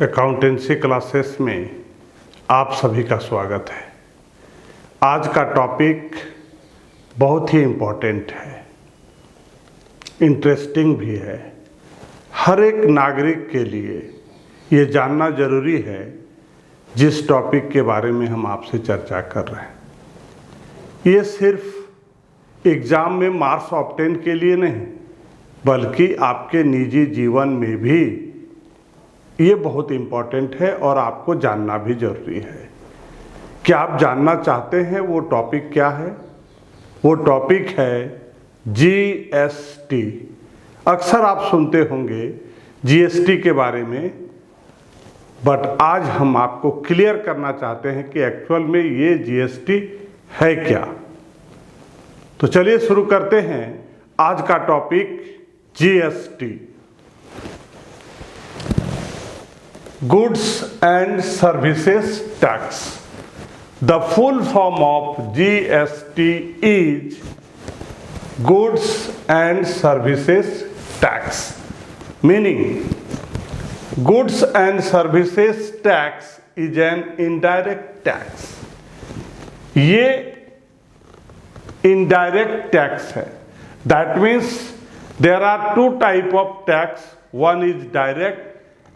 Accountancy classes में आप सभी का स्वागत है। आज का टॉपिक बहुत ही इम्पोर्टेंट है, इंटरेस्टिंग भी है। हर एक नागरिक के लिए ये जानना जरूरी है जिस टॉपिक के बारे में हम आपसे चर्चा कर रहे हैं। ये सिर्फ एग्ज़ाम में मार्क्स ऑब्टेन के लिए नहीं, बल्कि आपके निजी जीवन में भी ये बहुत इम्पोर्टेंट है और आपको जानना भी जरूरी है। क्या आप जानना चाहते हैं वो टॉपिक क्या है? वो टॉपिक है जीएसटी। अक्सर आप सुनते होंगे जीएसटी के बारे में, बट आज हम आपको क्लियर करना चाहते हैं कि एक्चुअल में ये जीएसटी है क्या। तो चलिए शुरू करते हैं आज का topic GST. Goods and Services Tax. The full form of GST is Goods and Services Tax. Meaning, Goods and Services Tax is an indirect tax. ये indirect tax है. That means there are two type of tax. One is direct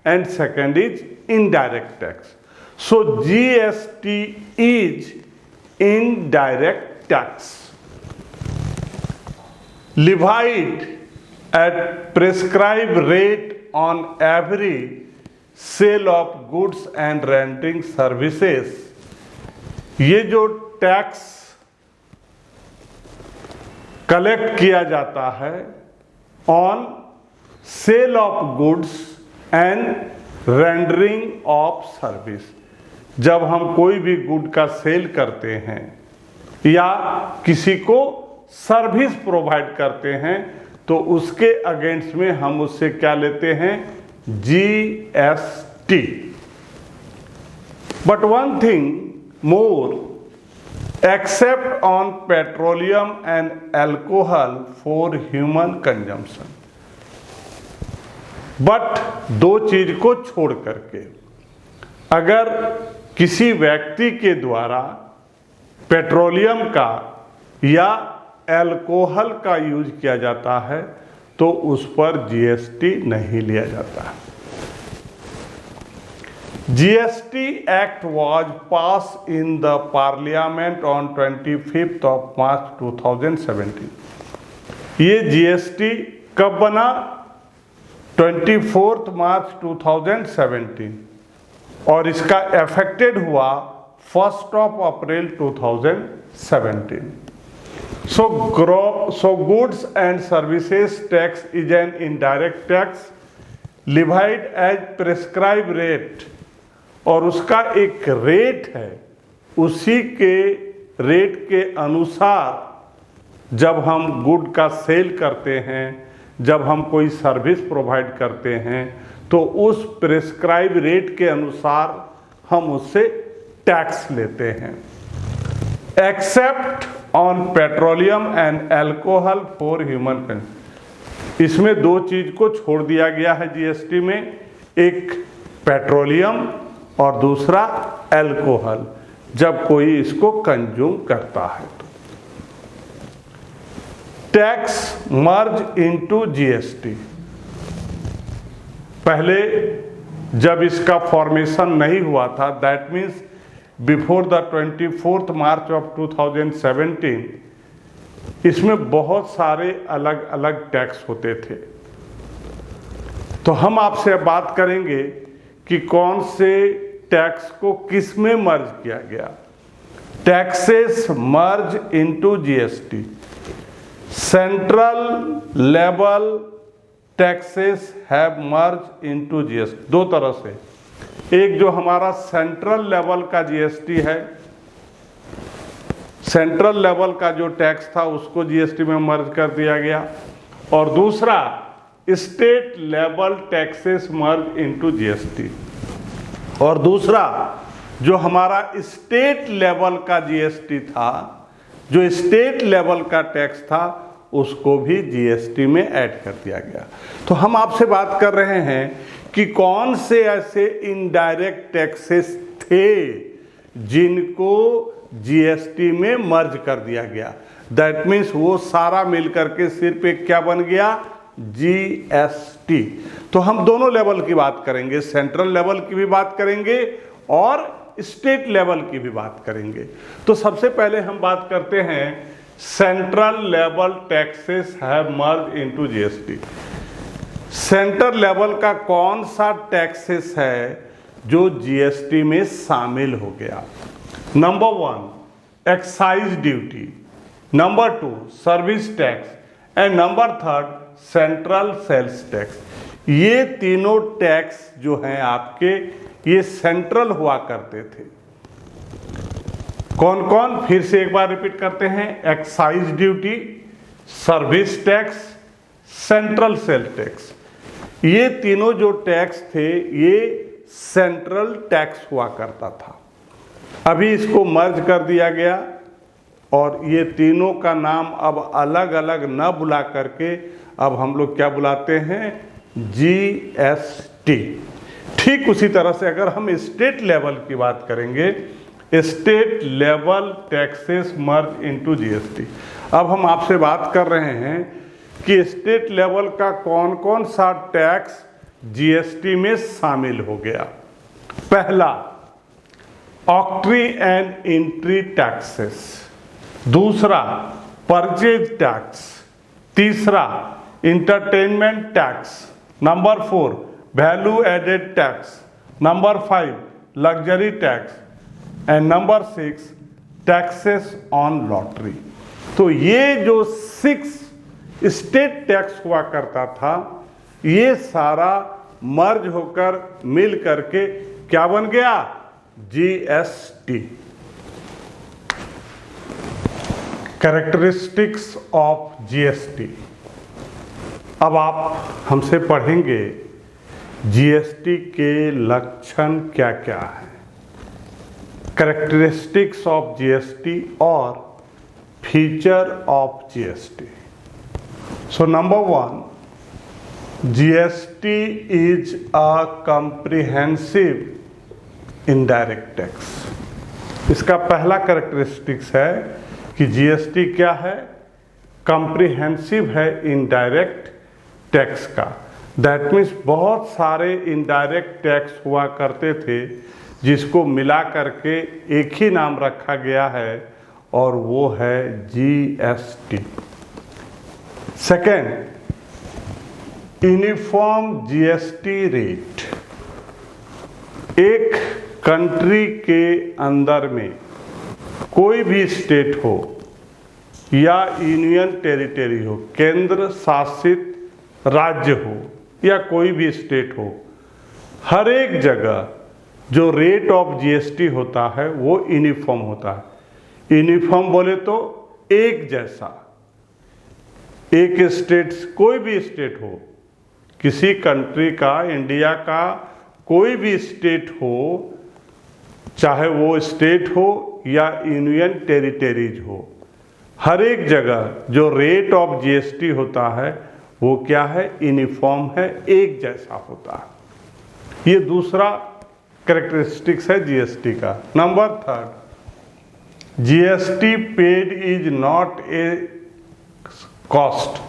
and second is indirect tax. So GST is indirect tax levied at prescribed rate on every sale of goods and renting services. ये जो tax collect किया जाता है on sale of goods and rendering of service, जब हम कोई भी good का सेल करते हैं या किसी को सर्विस प्रोवाइड करते हैं तो उसके अगेंस्ट में हम उससे क्या लेते हैं? GST. But one thing more, except on petroleum and alcohol for human consumption. But दो चीज को छोड़ करके अगर किसी व्यक्ति के द्वारा पेट्रोलियम का या अल्कोहल का यूज किया जाता है तो उस पर जीएसटी नहीं लिया जाता। GST act was pass in the parliament on 25th of March 2017। ये जीएसटी कब बना? 24 मार्च 2017 और इसका इफेक्टेड हुआ 1 अप्रैल 2017। So goods and services tax is an indirect tax levied as prescribed rate, और उसका एक रेट है, उसी के रेट के अनुसार जब हम गुड का सेल करते हैं, जब हम कोई सर्विस प्रोवाइड करते हैं तो उस प्रिस्क्राइब रेट के अनुसार हम उससे टैक्स लेते हैं। Except on petroleum and alcohol for human consumption. इसमें दो चीज को छोड़ दिया गया है जीएसटी में, एक पेट्रोलियम और दूसरा अल्कोहल, जब कोई इसको कंज्यूम करता है तो। Tax merge into GST. पहले जब इसका फॉर्मेशन नहीं हुआ था, that means before the 24th March of 2017, इसमें बहुत सारे अलग अलग टैक्स होते थे। तो हम आपसे बात करेंगे कि कौन से टैक्स को किस में मर्ज किया गया। Taxes merge into GST. Central level taxes have merge into GST. दो तरह से, एक जो हमारा सेंट्रल लेवल का जीएसटी है, सेंट्रल लेवल का जो टैक्स था उसको जीएसटी में मर्ज कर दिया गया, और दूसरा state level taxes merge into GST. और दूसरा जो हमारा स्टेट लेवल का जीएसटी था, जो स्टेट लेवल का टैक्स था, उसको भी जीएसटी में ऐड कर दिया गया। तो हम आपसे बात कर रहे हैं कि कौन से ऐसे इनडायरेक्ट टैक्सेस थे जिनको जीएसटी में मर्ज कर दिया गया। दैट मीन्स वो सारा मिलकर के सिर्फ एक क्या बन गया, जीएसटी। तो हम दोनों लेवल की बात करेंगे, सेंट्रल लेवल की भी बात करेंगे और स्टेट लेवल की भी बात करेंगे। तो सबसे पहले हम बात करते हैं central level taxes have merge into GST. Central level का कौन सा टैक्सेस है जो जीएसटी में शामिल हो गया? Number 1 excise duty, number 2 service tax and number 3 central sales tax. ये तीनों टैक्स जो हैं आपके, ये सेंट्रल हुआ करते थे। कौन कौन, फिर से एक बार रिपीट करते हैं, excise duty, service tax, central sales tax. ये तीनों जो टैक्स थे ये सेंट्रल टैक्स हुआ करता था। अभी इसको मर्ज कर दिया गया और ये तीनों का नाम अब अलग अलग न बुला करके अब हम लोग क्या बुलाते हैं, जीएसटी। ठीक उसी तरह से अगर हम स्टेट लेवल की बात करेंगे, state level taxes merge into GST. अब हम आपसे बात कर रहे हैं कि स्टेट लेवल का कौन कौन सा टैक्स जीएसटी में शामिल हो गया। पहला ऑक्ट्री एंड एंट्री टैक्सेस, दूसरा परचेज टैक्स, तीसरा entertainment tax, number 4 value added tax, number 5 luxury tax and number 6 taxes on lottery. तो ये जो 6 स्टेट टैक्स हुआ करता था, ये सारा मर्ज होकर मिल करके क्या बन गया, जीएसटी। Characteristics of GST. अब आप हमसे पढ़ेंगे जीएसटी के लक्षण क्या क्या है, कैरेक्टरिस्टिक्स ऑफ जीएसटी और feature of GST. So number 1, GST is a comprehensive indirect tax. इसका पहला कैरेक्टरिस्टिक्स है कि जीएसटी क्या है, कॉम्प्रिहेंसिव है इनडायरेक्ट टैक्स का। दैट मीन्स बहुत सारे इनडायरेक्ट टैक्स हुआ करते थे जिसको मिला करके एक ही नाम रखा गया है और वो है GST. Second, uniform GST rate. एक कंट्री के अंदर में कोई भी स्टेट हो या यूनियन टेरिटरी हो, केंद्र शासित राज्य हो या कोई भी स्टेट हो, हर एक जगह जो रेट ऑफ जीएसटी होता है वो यूनिफॉर्म होता है। यूनिफॉर्म बोले तो एक जैसा, एक स्टेट, कोई भी स्टेट हो, किसी कंट्री का, इंडिया का कोई भी स्टेट हो, चाहे वो स्टेट हो या यूनियन टेरिटरीज हो, हर एक जगह जो रेट ऑफ जीएसटी होता है वो क्या है, यूनिफॉर्म है, एक जैसा होता है। ये दूसरा कैरेक्टरिस्टिक्स है जीएसटी का। Number 3, GST paid is not a cost.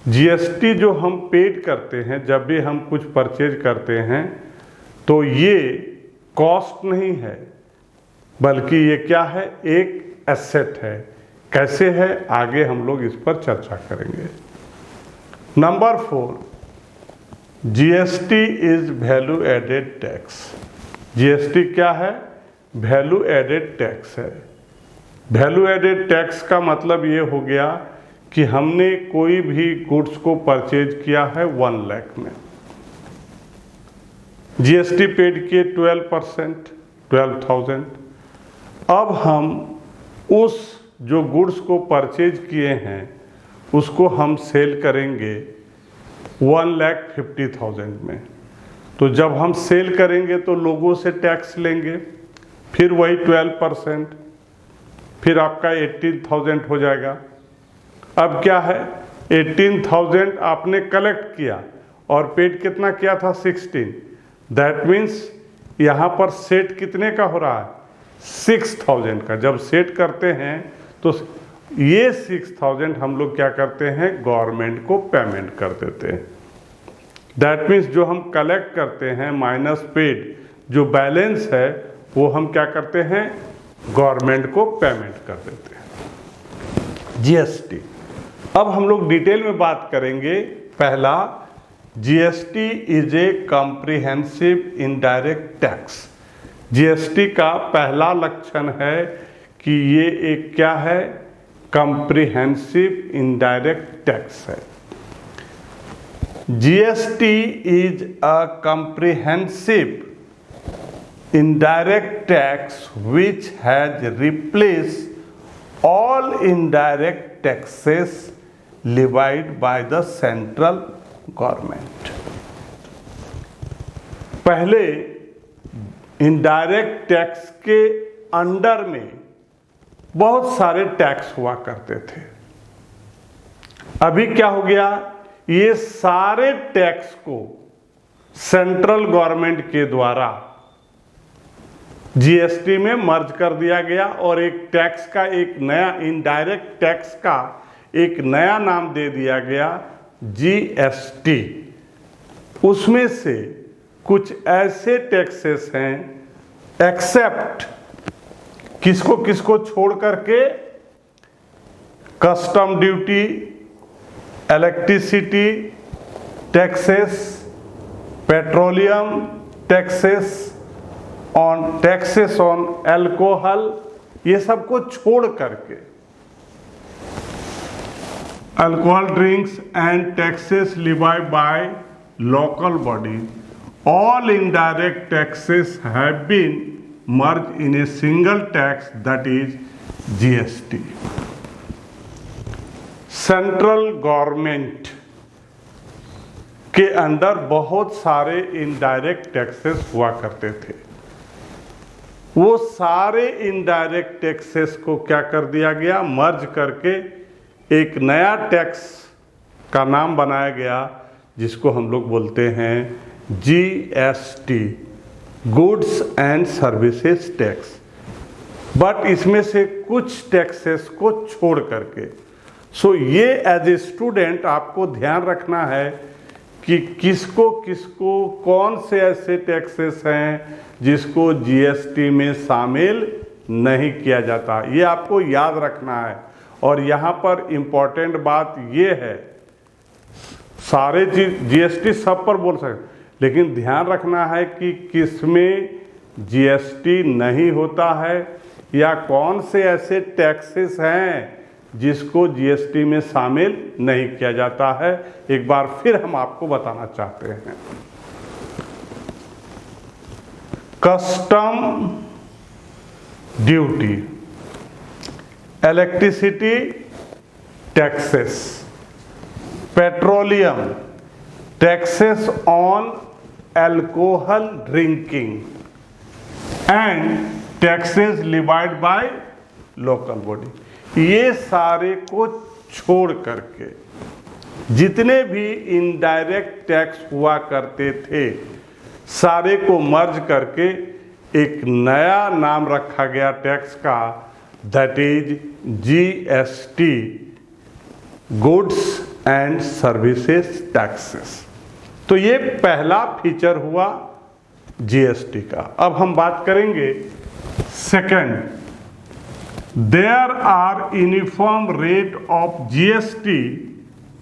GST जो हम पेड करते हैं जब भी हम कुछ परचेज करते हैं तो ये कॉस्ट नहीं है, बल्कि ये क्या है, एक एसेट है। कैसे है, आगे हम लोग इस पर चर्चा करेंगे। Number 4, GST is value added tax. GST क्या है, वैल्यू एडेड टैक्स है। वैल्यू एडेड टैक्स का मतलब ये हो गया कि हमने कोई भी गुड्स को परचेज किया है 1 लाख में, जीएसटी पेड किए 12%, 12,000। अब हम उस जो गुड्स को परचेज किए हैं उसको हम सेल करेंगे 1,50,000 में। तो जब हम सेल करेंगे तो लोगों से टैक्स लेंगे, फिर वही 12%, फिर आपका 18,000 हो जाएगा। अब क्या है, 18,000 आपने कलेक्ट किया और पेड कितना किया था 16। दैट मीन्स यहाँ पर सेट कितने का हो रहा है 6000 का। जब सेट करते हैं तो ये 6000 हम लोग क्या करते हैं गवर्नमेंट को पेमेंट कर देते हैं। दैट मीन्स जो हम कलेक्ट करते हैं माइनस पेड जो बैलेंस है वो हम क्या करते हैं गवर्नमेंट को पेमेंट कर देते हैं। जीएसटी, अब हम लोग डिटेल में बात करेंगे। पहला, GST is a comprehensive indirect tax. GST का पहला लक्षण है कि ये एक क्या है कॉम्प्रिहेंसिव इनडायरेक्ट टैक्स है। GST is a comprehensive indirect tax which has replaced all indirect taxes levied by the central government। पहले इनडायरेक्ट टैक्स के अंडर में बहुत सारे टैक्स हुआ करते थे। अभी क्या हो गया, ये सारे टैक्स को सेंट्रल गवर्नमेंट के द्वारा जीएसटी में मर्ज कर दिया गया और एक टैक्स का एक नया इनडायरेक्ट टैक्स का एक नया नाम दे दिया गया जीएसटी। उसमें से कुछ ऐसे टैक्सेस हैं एक्सेप्ट किसको किसको छोड़ करके, custom duty, electricity taxes, petroleum taxes on alcohol, ये सब को छोड़ करके alcohol drinks and taxes levied by local body, all indirect taxes have been merge in a single tax that is GST. Central government के अंदर बहुत सारे indirect taxes हुआ करते थे। वो सारे इनडायरेक्ट टैक्सेस को क्या कर दिया गया, मर्ज करके एक नया टैक्स का नाम बनाया गया जिसको हम लोग बोलते हैं GST, goods and services tax. But इसमें से कुछ टैक्सेस को छोड़ करके, सो ये एज ए स्टूडेंट आपको ध्यान रखना है कि किसको किसको कौन से ऐसे टैक्सेस हैं जिसको जीएसटी में शामिल नहीं किया जाता, ये आपको याद रखना है। और यहाँ पर इम्पोर्टेंट बात ये है, सारे जीएसटी सब पर बोल सकते, लेकिन ध्यान रखना है कि किसमें जीएसटी नहीं होता है या कौन से ऐसे टैक्सेस हैं जिसको जीएसटी में शामिल नहीं किया जाता है। एक बार फिर हम आपको बताना चाहते हैं। Custom duty, electricity taxes, petroleum taxes on alcohol drinking and taxes levied by local body, ये सारे को छोड़ करके जितने भी इनडायरेक्ट टैक्स हुआ करते थे सारे को मर्ज करके एक नया नाम रखा गया टैक्स का, that is GST, goods and services taxes. तो ये पहला फीचर हुआ जीएसटी का। अब हम बात करेंगे second, there are uniform rate of GST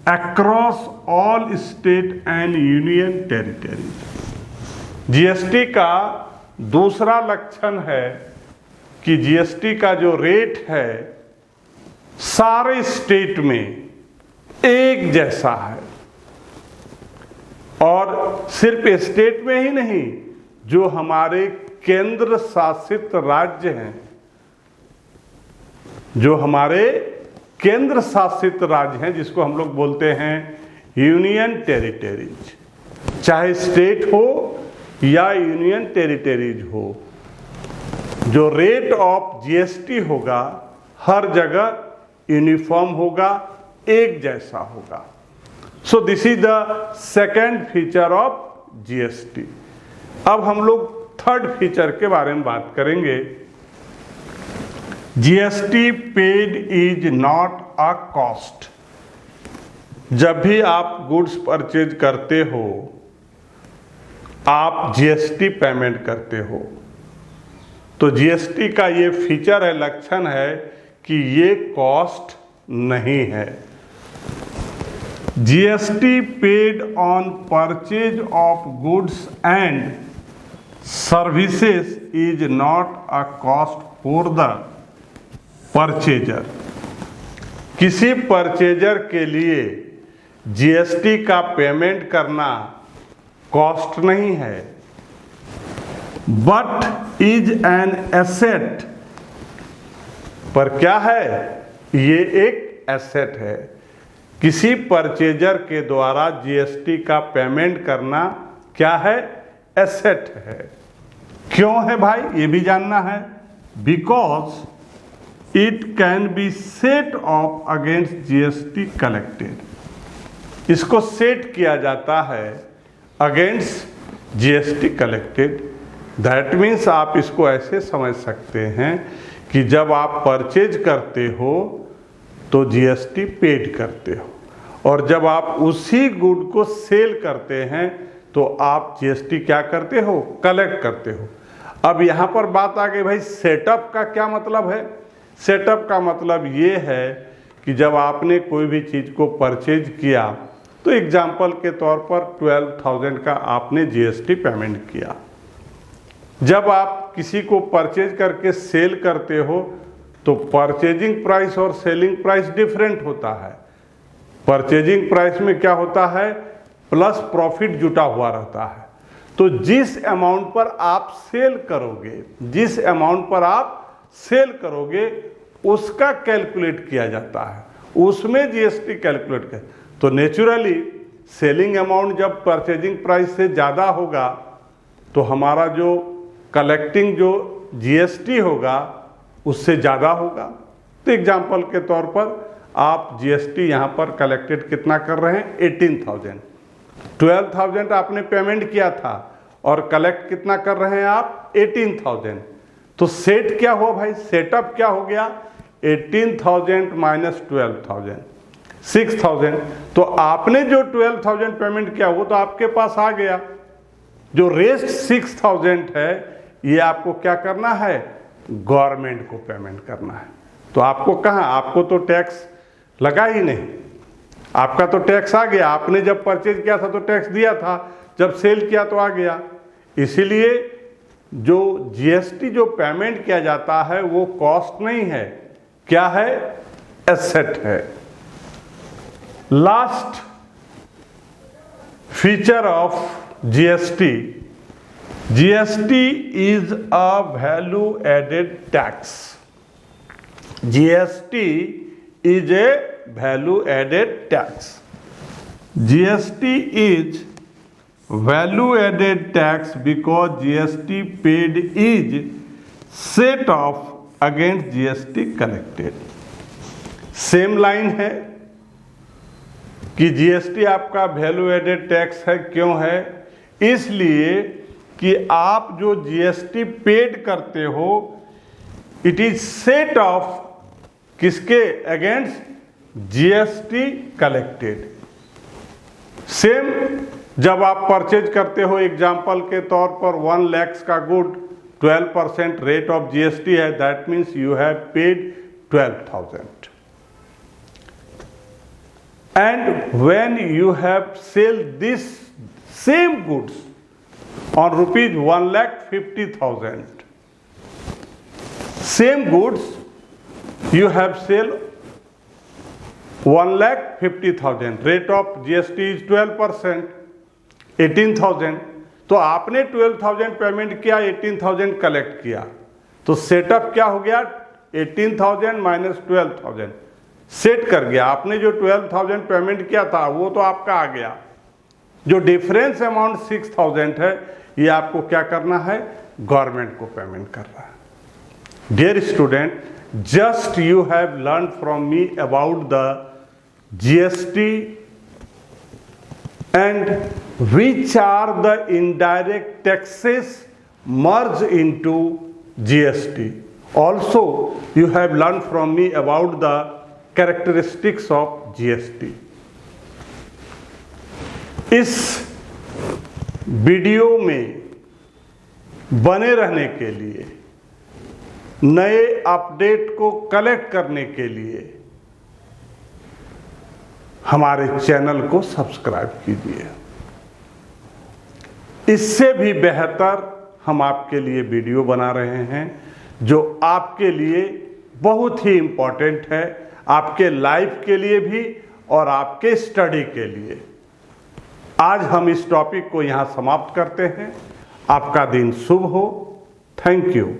across all state and union territories. GST का दूसरा लक्षण है कि जीएसटी का जो रेट है सारे स्टेट में एक जैसा है, और सिर्फ स्टेट में ही नहीं, जो हमारे केंद्र शासित राज्य हैं, जो हमारे केंद्र शासित राज्य हैं जिसको हम लोग बोलते हैं यूनियन टेरिटरीज, चाहे स्टेट हो या यूनियन टेरिटरीज हो, जो रेट ऑफ जीएसटी होगा हर जगह यूनिफॉर्म होगा, एक जैसा होगा। So this is the second feature of GST. अब हम लोग थर्ड फीचर के बारे में बात करेंगे। GST paid is not a cost. जब भी आप गुड्स परचेज करते हो, आप जीएसटी पेमेंट करते हो, तो जीएसटी का ये फीचर है, लक्षण है कि ये कॉस्ट नहीं है। GST paid on purchase of goods and services is not a cost for the purchaser. किसी परचेजर के लिए जीएसटी का पेमेंट करना कॉस्ट नहीं है, बट इज एन एसेट। पर क्या है? ये एक एसेट है। किसी परचेजर के द्वारा जीएसटी का पेमेंट करना क्या है? एसेट है। क्यों है भाई? ये भी जानना है। Because it can be set of against GST collected. इसको सेट किया जाता है against GST collected. That means आप इसको ऐसे समझ सकते हैं कि जब आप परचेज करते हो तो जीएसटी पेड करते हो, और जब आप उसी गुड को सेल करते हैं तो आप जीएसटी क्या करते हो? कलेक्ट करते हो। अब यहाँ पर बात आ गई भाई, सेटअप का क्या मतलब है? सेटअप का मतलब ये है कि जब आपने कोई भी चीज़ को परचेज किया, तो एग्जाम्पल के तौर पर 12,000 का आपने जीएसटी पेमेंट किया। जब आप किसी को परचेज करके सेल करते हो तो परचेजिंग प्राइस और सेलिंग प्राइस डिफरेंट होता है। परचेजिंग प्राइस में क्या होता है? प्लस प्रॉफिट जुटा हुआ रहता है। तो जिस अमाउंट पर आप सेल करोगे, जिस अमाउंट पर आप सेल करोगे उसका कैलकुलेट किया जाता है, उसमें जीएसटी कैलकुलेट कर। तो नेचुरली सेलिंग अमाउंट जब परचेजिंग प्राइस से ज़्यादा होगा तो हमारा जो कलेक्टिंग जो जीएसटी होगा उससे ज़्यादा होगा। तो एग्जाम्पल के तौर पर आप जीएसटी यहाँ पर कलेक्टेड कितना कर रहे हैं? 18,000। 12,000 आपने पेमेंट किया था और कलेक्ट कितना कर रहे हैं आप? 18,000। तो सेट क्या हुआ भाई? सेटअप क्या हो गया? 18,000 माइनस 12,000, 6,000। तो आपने जो 12,000 पेमेंट किया वो तो आपके पास आ गया। जो रेस्ट 6,000 है ये आपको क्या करना है? गवर्नमेंट को पेमेंट करना है। तो आपको कहाँ? आपको तो टैक्स लगा ही नहीं, आपका तो टैक्स आ गया। आपने जब परचेज किया था तो टैक्स दिया था, जब सेल किया तो आ गया। इसीलिए जो जीएसटी जो पेमेंट किया जाता है वो कॉस्ट नहीं है, क्या है? एसेट है। Last feature of GST, GST is a value added tax. GST is a value added tax. GST is value added tax because GST paid is set off against GST collected. Same line है कि GST आपका value added tax है। क्यों है? इसलिए कि आप जो जीएसटी पेड करते हो इट इज सेट ऑफ किसके? Against GST collected. सेम जब आप परचेज करते हो, एग्जाम्पल के तौर पर 1 लाख का गुड, 12% रेट ऑफ जीएसटी है, that means you have paid 12,000। And when you have sell this same goods on rupees 1,50,000, same goods you have sell 1,50,000, rate of GST is 12%, 18,000। तो आपने 12,000 पेमेंट किया, 18,000 कलेक्ट किया, तो सेटअप क्या हो गया? 18,000 minus 12,000 set कर गया। आपने जो 12,000 पेमेंट किया था वो तो आपका आ गया। जो डिफरेंस अमाउंट 6,000 है ये आपको क्या करना है? गवर्नमेंट को पेमेंट करना है। Dear student, just you have learned from me about the GST and which are the indirect taxes merged into GST. Also, you have learned from me about the characteristics of GST. इस video में बने रहने के लिए, नए update को collect करने के लिए हमारे चैनल को सब्सक्राइब कीजिए। इससे भी बेहतर हम आपके लिए वीडियो बना रहे हैं जो आपके लिए बहुत ही इम्पोर्टेंट है, आपके लाइफ के लिए भी और आपके स्टडी के लिए। आज हम इस टॉपिक को यहाँ समाप्त करते हैं। आपका दिन शुभ हो। Thank you.